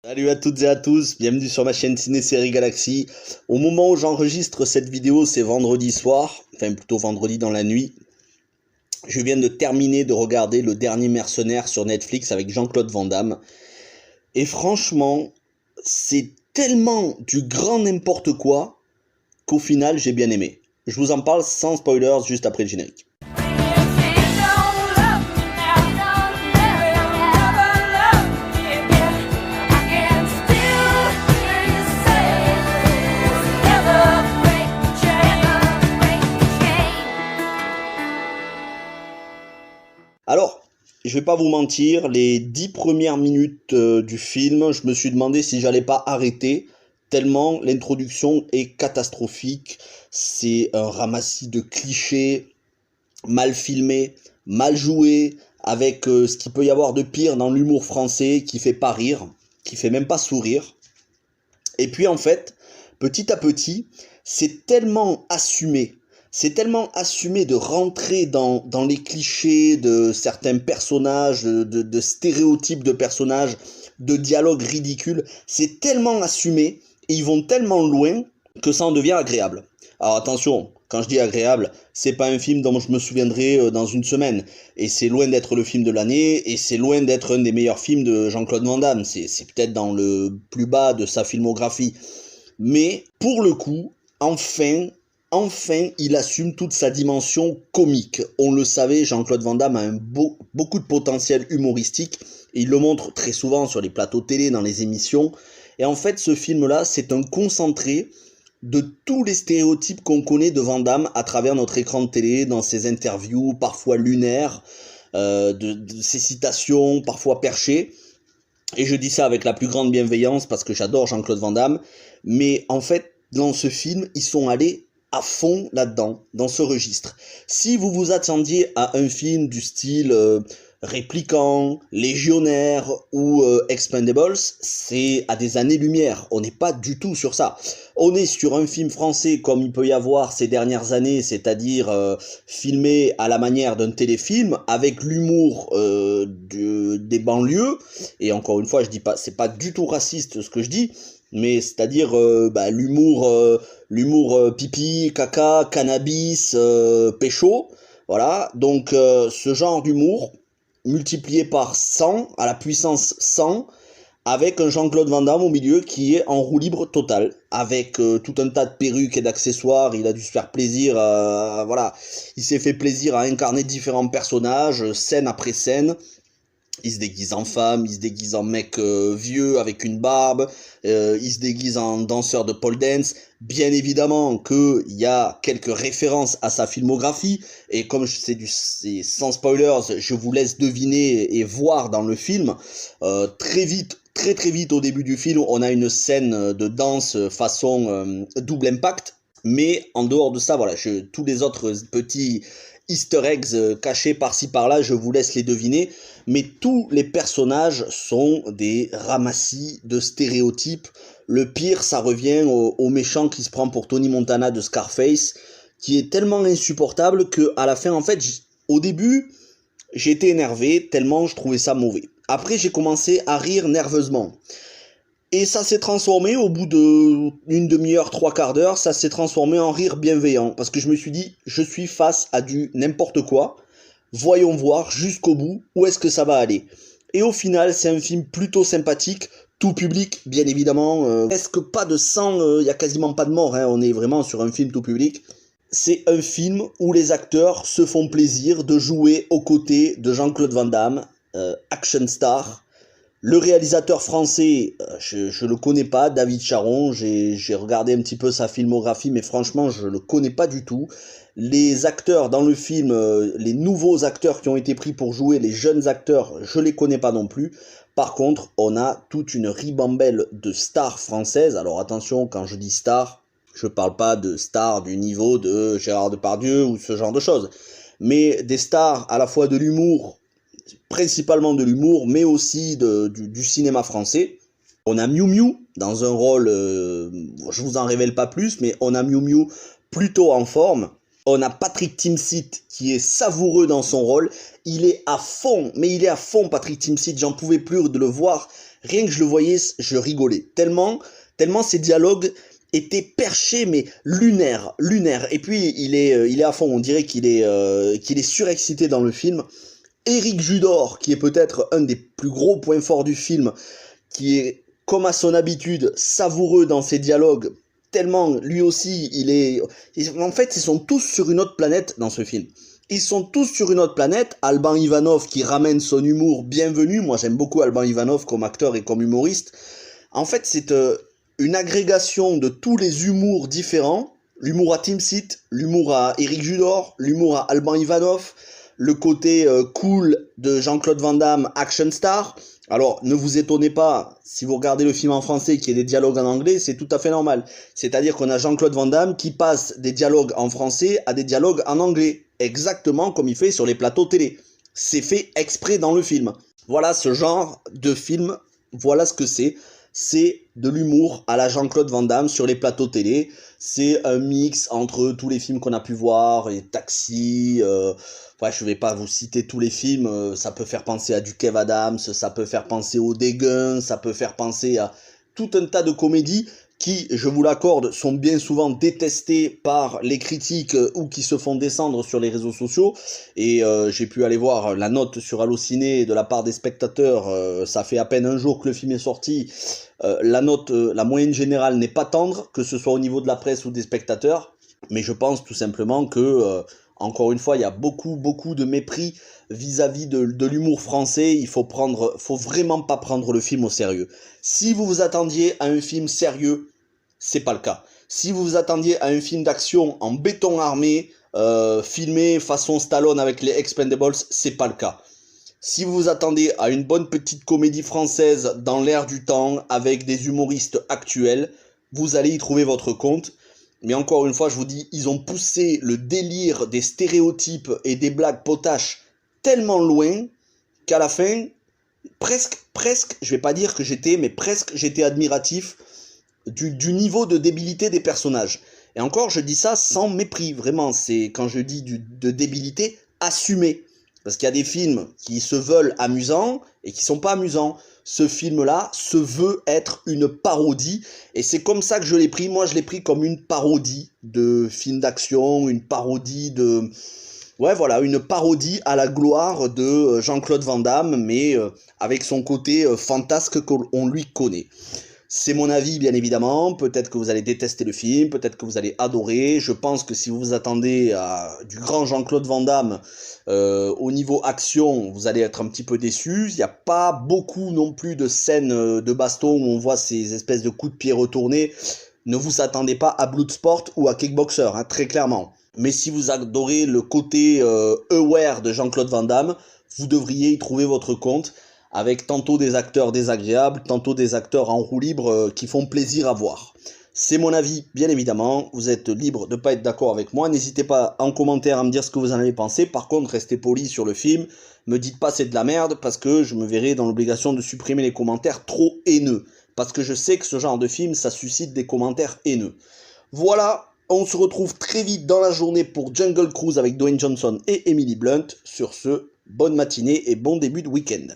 Salut à toutes et à tous, bienvenue sur ma chaîne Ciné Série Galaxy. Au moment où j'enregistre cette vidéo, c'est vendredi soir, enfin plutôt vendredi dans la nuit. Je viens de terminer de regarder Le Dernier Mercenaire sur Netflix avec Jean-Claude Van Damme. Et franchement, c'est tellement du grand n'importe quoi qu'au final j'ai bien aimé. Je vous en parle sans spoilers juste après le générique. Alors, je vais pas vous mentir, les 10 premières minutes du film, je me suis demandé si j'allais pas arrêter, tellement l'introduction est catastrophique. C'est un ramassis de clichés, mal filmé, mal joué, avec ce qu'il peut y avoir de pire dans l'humour français, qui fait pas rire, qui fait même pas sourire. Et puis en fait, petit à petit, c'est tellement assumé. C'est tellement assumé de rentrer dans les clichés de certains personnages, de stéréotypes de personnages, de dialogues ridicules. C'est tellement assumé et ils vont tellement loin que ça en devient agréable. Alors attention, quand je dis agréable, c'est pas un film dont je me souviendrai dans une semaine. Et c'est loin d'être le film de l'année, et c'est loin d'être un des meilleurs films de Jean-Claude Van Damme. C'est peut-être dans le plus bas de sa filmographie. Mais pour le coup, enfin, il assume toute sa dimension comique. On le savait, Jean-Claude Van Damme a beaucoup de potentiel humoristique, et il le montre très souvent sur les plateaux télé, dans les émissions. Et en fait, ce film-là, c'est un concentré de tous les stéréotypes qu'on connaît de Van Damme à travers notre écran de télé, dans ses interviews, parfois lunaires, de ses citations, parfois perchées. Et je dis ça avec la plus grande bienveillance parce que j'adore Jean-Claude Van Damme. Mais en fait, dans ce film, ils sont allés à fond là-dedans, dans ce registre. Si vous vous attendiez à un film du style Répliquant, Légionnaire ou Expendables, c'est à des années-lumière. On n'est pas du tout sur ça. On est sur un film français comme il peut y avoir ces dernières années, c'est-à-dire filmé à la manière d'un téléfilm, avec l'humour des banlieues. Et encore une fois, je dis pas, c'est pas du tout raciste ce que je dis, mais c'est-à-dire l'humour pipi, caca, cannabis, pécho. Voilà, donc ce genre d'humour multiplié par 100, à la puissance 100, avec un Jean-Claude Van Damme au milieu qui est en roue libre totale, avec tout un tas de perruques et d'accessoires. Il a dû se faire plaisir, voilà, il s'est fait plaisir à incarner différents personnages, scène après scène. Il se déguise en femme, il se déguise en mec vieux avec une barbe, il se déguise en danseur de pole dance. Bien évidemment qu'il y a quelques références à sa filmographie, et comme c'est sans spoilers, je vous laisse deviner et voir dans le film. Très vite au début du film, on a une scène de danse façon Double Impact, mais en dehors de ça, voilà, tous les autres petits easter eggs cachés par-ci par-là, je vous laisse les deviner, mais tous les personnages sont des ramassis de stéréotypes. Le pire, ça revient au méchant qui se prend pour Tony Montana de Scarface, qui est tellement insupportable que à la fin, en fait, au début, j'ai été énervé tellement je trouvais ça mauvais. Après, j'ai commencé à rire nerveusement. Et ça s'est transformé, au bout d'une demi-heure, 3/4 d'heure, ça s'est transformé en rire bienveillant. Parce que je me suis dit, je suis face à du n'importe quoi. Voyons voir jusqu'au bout où est-ce que ça va aller. Et au final, c'est un film plutôt sympathique, tout public, bien évidemment. Presque pas de sang, y a quasiment pas de mort, hein, on est vraiment sur un film tout public. C'est un film où les acteurs se font plaisir de jouer aux côtés de Jean-Claude Van Damme, action star. Le réalisateur français, je le connais pas, David Charon, j'ai regardé un petit peu sa filmographie, mais franchement, je le connais pas du tout. Les acteurs dans le film, les nouveaux acteurs qui ont été pris pour jouer, les jeunes acteurs, je les connais pas non plus. Par contre, on a toute une ribambelle de stars françaises. Alors attention, quand je dis stars, je parle pas de stars du niveau de Gérard Depardieu ou ce genre de choses, mais des stars à la fois de l'humour, principalement de l'humour, mais aussi du cinéma français. On a Miu Miu dans un rôle, je vous en révèle pas plus, mais on a Miu Miu plutôt en forme. On a Patrick Timsit qui est savoureux dans son rôle. Il est à fond, mais il est à fond Patrick Timsit. J'en pouvais plus de le voir rien que je le voyais, je rigolais. Tellement ces dialogues étaient perchés, mais lunaires. Et puis, il est à fond, on dirait qu'il est surexcité dans le film. Éric Judor, qui est peut-être un des plus gros points forts du film, qui est, comme à son habitude, savoureux dans ses dialogues, tellement, lui aussi, en fait, ils sont tous sur une autre planète dans ce film. Ils sont tous sur une autre planète. Alban Ivanov qui ramène son humour bienvenu. Moi, j'aime beaucoup Alban Ivanov comme acteur et comme humoriste. En fait, c'est une agrégation de tous les humours différents. L'humour à Tim Seat, l'humour à Éric Judor, l'humour à Alban Ivanov, le côté cool de Jean-Claude Van Damme, action star. Alors, ne vous étonnez pas, si vous regardez le film en français qui est des dialogues en anglais, c'est tout à fait normal. C'est-à-dire qu'on a Jean-Claude Van Damme qui passe des dialogues en français à des dialogues en anglais. Exactement comme il fait sur les plateaux télé. C'est fait exprès dans le film. Voilà ce genre de film, voilà ce que c'est. C'est de l'humour à la Jean-Claude Van Damme sur les plateaux télé. C'est un mix entre tous les films qu'on a pu voir, les Taxi, ouais, je vais pas vous citer tous les films, ça peut faire penser à du Kev Adams, ça peut faire penser au Déguin, ça peut faire penser à tout un tas de comédies qui, je vous l'accorde, sont bien souvent détestées par les critiques ou qui se font descendre sur les réseaux sociaux. Et j'ai pu aller voir la note sur Allociné de la part des spectateurs, ça fait à peine un jour que le film est sorti. La note, la moyenne générale n'est pas tendre, que ce soit au niveau de la presse ou des spectateurs. Mais je pense tout simplement que, encore une fois, il y a beaucoup de mépris vis-à-vis de l'humour français. Il faut vraiment pas prendre le film au sérieux. Si vous vous attendiez à un film sérieux, c'est pas le cas. Si vous vous attendiez à un film d'action en béton armé, filmé façon Stallone avec les Expendables, c'est pas le cas. Si vous vous attendez à une bonne petite comédie française dans l'air du temps, avec des humoristes actuels, vous allez y trouver votre compte. Mais encore une fois, je vous dis, ils ont poussé le délire des stéréotypes et des blagues potaches tellement loin qu'à la fin, presque, je vais pas dire que j'étais admiratif du niveau de débilité des personnages. Et encore, je dis ça sans mépris, vraiment, c'est quand je dis de débilité, assumée. Parce qu'il y a des films qui se veulent amusants et qui sont pas amusants. Ce film-là se veut être une parodie et c'est comme ça que je l'ai pris. Moi, je l'ai pris comme une parodie de film d'action, une parodie de... Ouais, voilà, une parodie à la gloire de Jean-Claude Van Damme, mais avec son côté fantasque qu'on lui connaît. C'est mon avis, bien évidemment. Peut-être que vous allez détester le film, peut-être que vous allez adorer. Je pense que si vous vous attendez à du grand Jean-Claude Van Damme au niveau action, vous allez être un petit peu déçus. Il n'y a pas beaucoup non plus de scènes de baston où on voit ces espèces de coups de pied retournés. Ne vous attendez pas à Bloodsport ou à Kickboxer, hein, très clairement. Mais si vous adorez le côté aware de Jean-Claude Van Damme, vous devriez y trouver votre compte, avec tantôt des acteurs désagréables, tantôt des acteurs en roue libre qui font plaisir à voir. C'est mon avis, bien évidemment, vous êtes libre de ne pas être d'accord avec moi, n'hésitez pas en commentaire à me dire ce que vous en avez pensé, par contre restez poli sur le film, me dites pas c'est de la merde, parce que je me verrai dans l'obligation de supprimer les commentaires trop haineux, parce que je sais que ce genre de film, ça suscite des commentaires haineux. Voilà, on se retrouve très vite dans la journée pour Jungle Cruise avec Dwayne Johnson et Emily Blunt. Sur ce, bonne matinée et bon début de week-end.